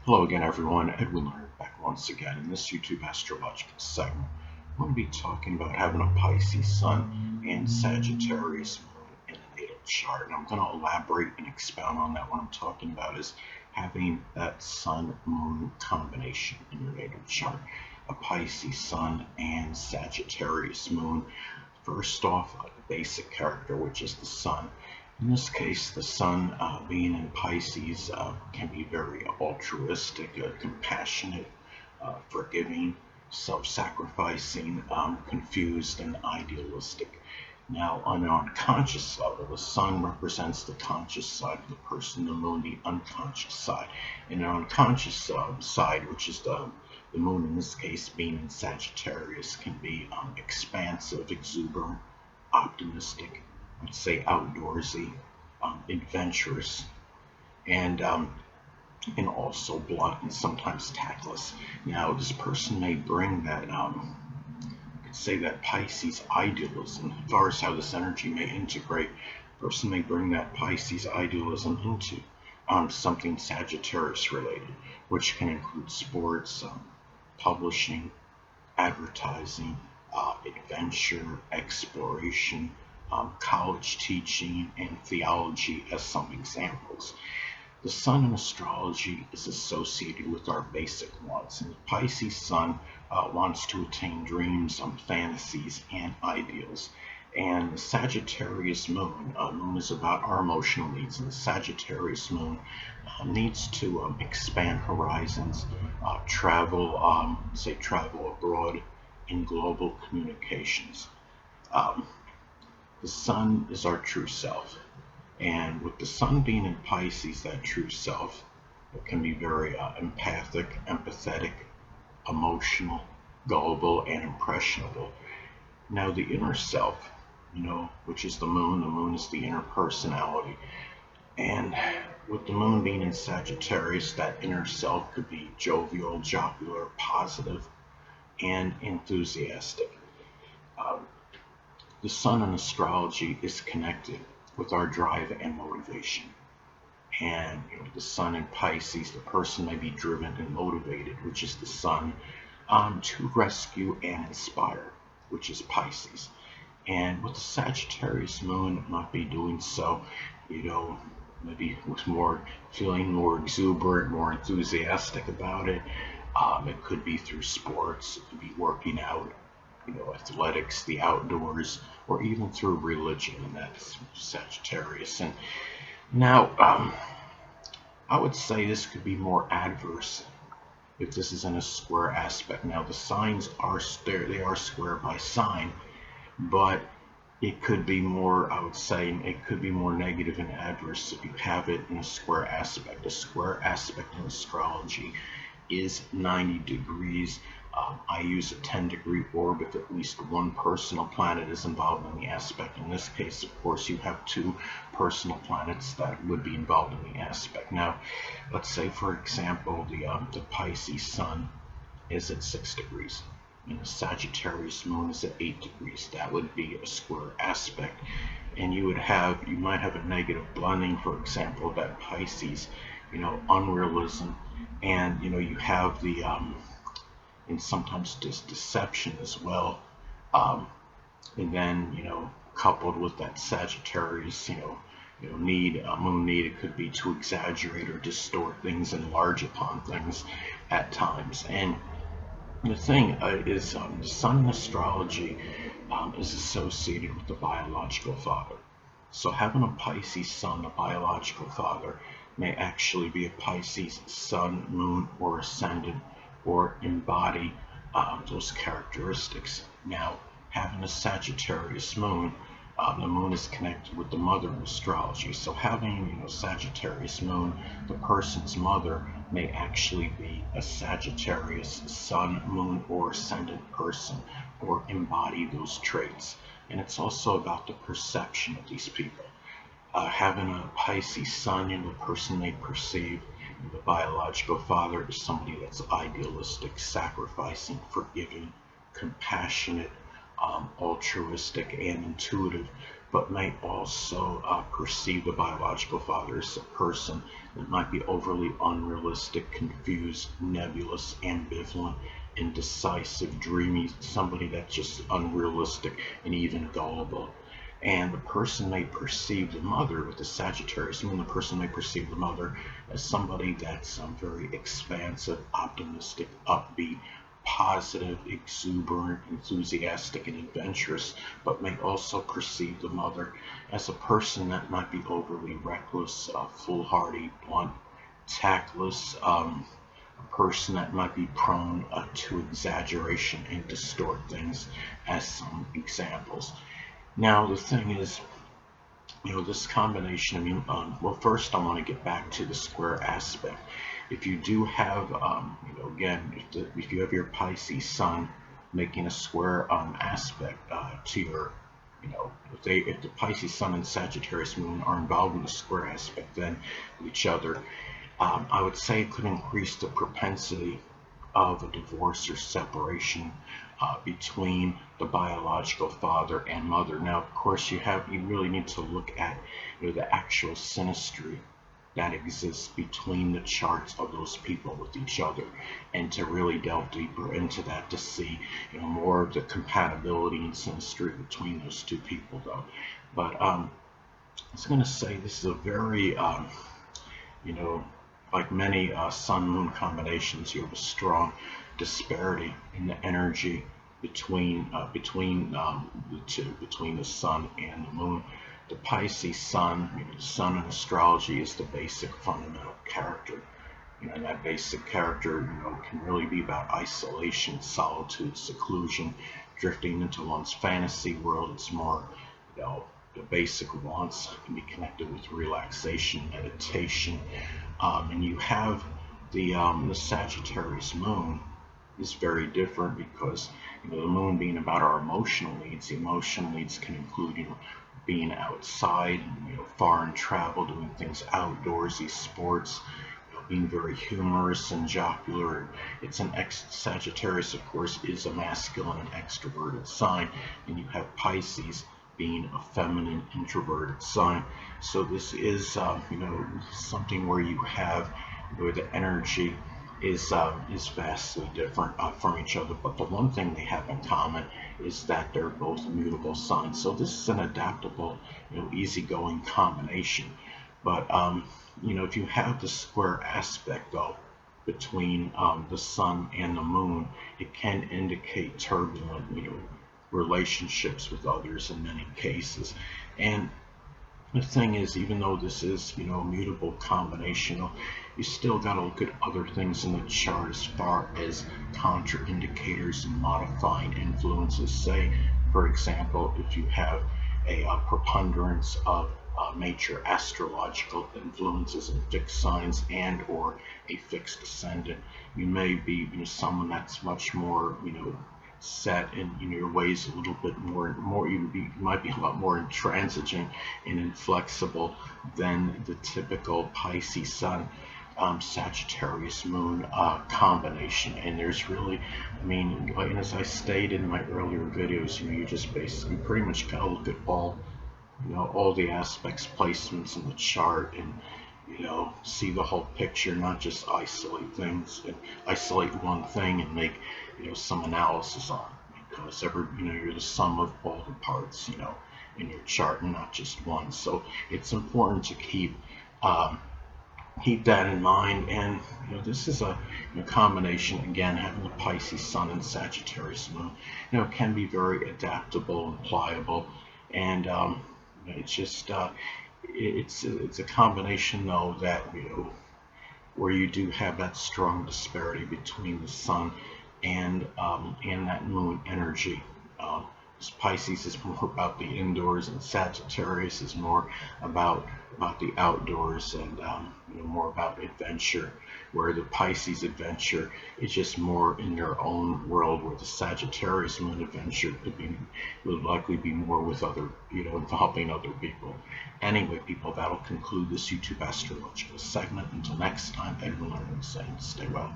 Hello again, everyone. Edwin Learnard back once again in this YouTube Astrological segment. I'm going to be talking about having a Pisces Sun and Sagittarius Moon in a natal chart. And I'm going to elaborate and expound on that. What I'm talking about is having that Sun-Moon combination in your natal chart. A Pisces Sun and Sagittarius Moon. First off, the basic character, which is the Sun. In this case, the Sun being in Pisces can be very altruistic, compassionate, forgiving, self-sacrificing, confused, and idealistic. Now, on an unconscious level, the Sun represents the conscious side of the person, the Moon the unconscious side. And an unconscious side, which is the Moon in this case being in Sagittarius, can be expansive, exuberant, optimistic, I'd say outdoorsy, adventurous, and also blunt and sometimes tactless. Now, this person may bring that, could say that Pisces idealism, as far as how this energy may integrate. A person may bring that Pisces idealism into something Sagittarius related, which can include sports, publishing, advertising, adventure, exploration, college teaching, and theology as some examples. The Sun in astrology is associated with our basic wants, and the Pisces Sun wants to attain dreams, fantasies, and ideals. And the Sagittarius Moon, Moon is about our emotional needs, and the Sagittarius Moon needs to expand horizons, travel, travel abroad in global communications. The Sun is our true self, and with the Sun being in Pisces, that true self, it can be very empathic, empathetic, emotional, gullible, and impressionable. Now, the inner self, which is the Moon is the inner personality, and with the Moon being in Sagittarius, that inner self could be jovial, jocular, positive, and enthusiastic. The Sun in astrology is connected with our drive and motivation. And the Sun in Pisces, the person may be driven and motivated, which is the Sun, to rescue and inspire, which is Pisces. And with the Sagittarius Moon, it might be doing so, maybe with feeling more exuberant, more enthusiastic about it. It could be through sports, it could be working out, athletics, the outdoors, or even through religion, and that's Sagittarius. And now, I would say this could be more adverse if this is in a square aspect. Now, the signs are square by sign, but it could be more, I would say, it could be more negative and adverse if you have it in a square aspect. A square aspect in astrology is 90 degrees. I use a 10-degree orb if at least one personal planet is involved in the aspect. In this case, of course, you have two personal planets that would be involved in the aspect. Now, let's say, for example, the Pisces Sun is at 6 degrees, and the Sagittarius Moon is at 8 degrees. That would be a square aspect, and you might have a negative blending, for example, that Pisces, unrealism, and you have the and sometimes just deception as well, and then coupled with that Sagittarius moon need, it could be to exaggerate or distort things, enlarge upon things at times. And the thing is, the Sun in astrology is associated with the biological father. So having a Pisces Sun, a biological father, may actually be a Pisces Sun, Moon, or Ascendant, or embody those characteristics. Now, having a Sagittarius Moon, the Moon is connected with the mother in astrology. So having, Sagittarius Moon, the person's mother may actually be a Sagittarius Sun, Moon, or Ascendant person, or embody those traits. And it's also about the perception of these people. Having a Pisces Sun, the person may perceive the biological father is somebody that's idealistic, sacrificing, forgiving, compassionate, altruistic, and intuitive, but may also perceive the biological father as a person that might be overly unrealistic, confused, nebulous, ambivalent, indecisive, dreamy, somebody that's just unrealistic and even gullible. And the person may perceive the mother with the Sagittarius moon, the person may perceive the mother as somebody that's very expansive, optimistic, upbeat, positive, exuberant, enthusiastic, and adventurous, but may also perceive the mother as a person that might be overly reckless, foolhardy, blunt, tactless, a person that might be prone to exaggeration and distort things, as some examples. Now, the thing is, this combination, well, first I want to get back to the square aspect. If you do have, again, if you have your Pisces sun making a square aspect to your, if the Pisces sun and Sagittarius moon are involved in the square aspect then with each other, I would say it could increase the propensity of a divorce or separation between the biological father and mother. Now, of course, you really need to look at the actual synastry that exists between the charts of those people with each other, and to really delve deeper into that to see more of the compatibility and synastry between those two people, though. But I was going to say this is a very like many sun-moon combinations, you have a strong disparity in the energy between the two, between the sun and the moon. The Pisces sun, the sun in astrology is the basic fundamental character. And that basic character, can really be about isolation, solitude, seclusion, drifting into one's fantasy world. It's more, the basic wants can be connected with relaxation, meditation, and you have the Sagittarius moon is very different because the moon being about our emotional needs. The emotional needs can include being outside, foreign travel, doing things outdoorsy, sports, being very humorous and jocular. It's Sagittarius, of course, is a masculine and extroverted sign, and you have Pisces being a feminine introverted sign. So this is something where you have where the energy is vastly different from each other, but the one thing they have in common is that they're both mutable signs. So this is an adaptable, easygoing combination. But if you have the square aspect though between the sun and the moon, it can indicate turbulent, relationships with others in many cases. And the thing is, even though this is, a mutable combination, you still got to look at other things in the chart as far as contraindicators and modifying influences. Say, for example, if you have a preponderance of major astrological influences and fixed signs and or a fixed ascendant, you may be someone that's much more set in your ways, a little bit more you might be a lot more intransigent and inflexible than the typical Pisces sun Sagittarius moon combination. And there's really, as I stated in my earlier videos, you just basically pretty much gotta look at all the aspects, placements in the chart, and see the whole picture, not just isolate things and isolate one thing and make some analysis on it, because you're the sum of all the parts in your chart and not just one. So it's important to keep that in mind. And this is a combination, again, having the Pisces sun and Sagittarius moon can be very adaptable and pliable, and it's just it's a combination though that where you do have that strong disparity between the sun and that moon energy. Pisces is more about the indoors, and Sagittarius is more about the outdoors, and more about adventure. Where the Pisces adventure is just more in their own world, where the Sagittarius moon adventure would likely be more with other, involving other people. Anyway, people, that'll conclude this YouTube astrological segment. Until next time, Edwin Learnard saying, stay well.